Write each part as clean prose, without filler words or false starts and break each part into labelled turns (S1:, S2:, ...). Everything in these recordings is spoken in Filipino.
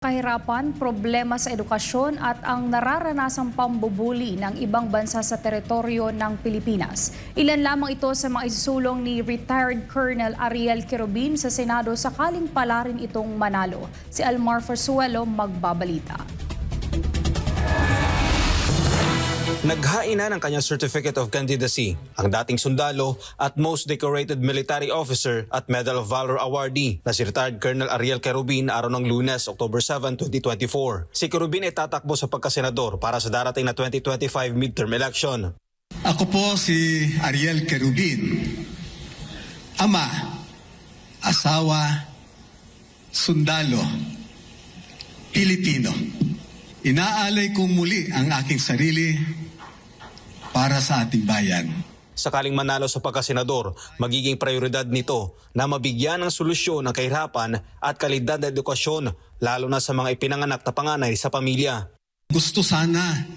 S1: Kahirapan, problema sa edukasyon at ang nararanasang pambubuli ng ibang bansa sa teritoryo ng Pilipinas. Ilan lamang ito sa mga isusulong ni retired Colonel Ariel Querubin sa Senado sakaling pala rin itong manalo. Si Almar Forzuelo magbabalita.
S2: Naghain na ng kanyang Certificate of Candidacy ang dating sundalo at Most Decorated Military Officer at Medal of Valor awardee na si retired Colonel Ariel Querubin araw ng Lunes, October 7, 2024. Si Querubin ay tatakbo sa pagkasenador para sa darating na 2025 midterm election.
S3: Ako po si Ariel Querubin, ama, asawa, sundalo, Pilipino. Inaalay kong muli ang aking sarili para sa ating bayan.
S2: Sakaling manalo sa pagkasenador, magiging prioridad nito na mabigyan ng solusyon ang kahirapan at kalidad na edukasyon, lalo na sa mga ipinanganak na panganay sa pamilya.
S3: Gusto sana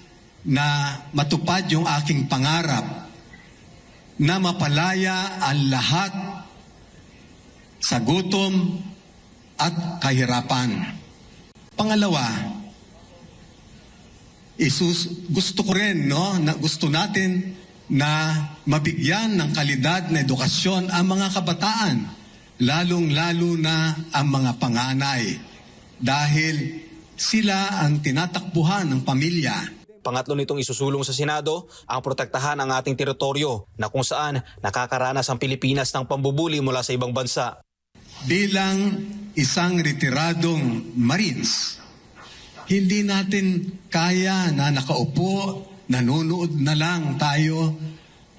S3: na matupad yung aking pangarap na mapalaya ang lahat sa gutom at kahirapan. Pangalawa, gusto ko rin, gusto natin na mabigyan ng kalidad na edukasyon ang mga kabataan, lalong-lalo na ang mga panganay, dahil sila ang tinatakbuhan ng pamilya.
S2: Pangatlo nitong isusulong sa Senado ang protektahan ang ating teritoryo na kung saan nakakaranas ang Pilipinas ng pambubuli mula sa ibang bansa.
S3: Bilang isang retiradong Marines, hindi natin kaya na nakaupo, nanonood na lang tayo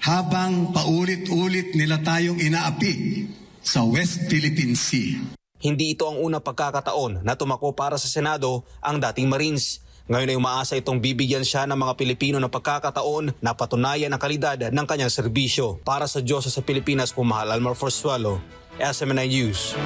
S3: habang paulit-ulit nila tayong inaapi sa West Philippine Sea.
S2: Hindi ito ang unang pagkakataon na tumako para sa Senado ang dating Marines. Ngayon ay umaasa itong bibigyan siya ng mga Pilipino ng pagkakataon na patunayan ang kalidad ng kanyang serbisyo. Para sa Diyos sa Pilipinas, Pumahal Almar Forzuelo, SMNI News.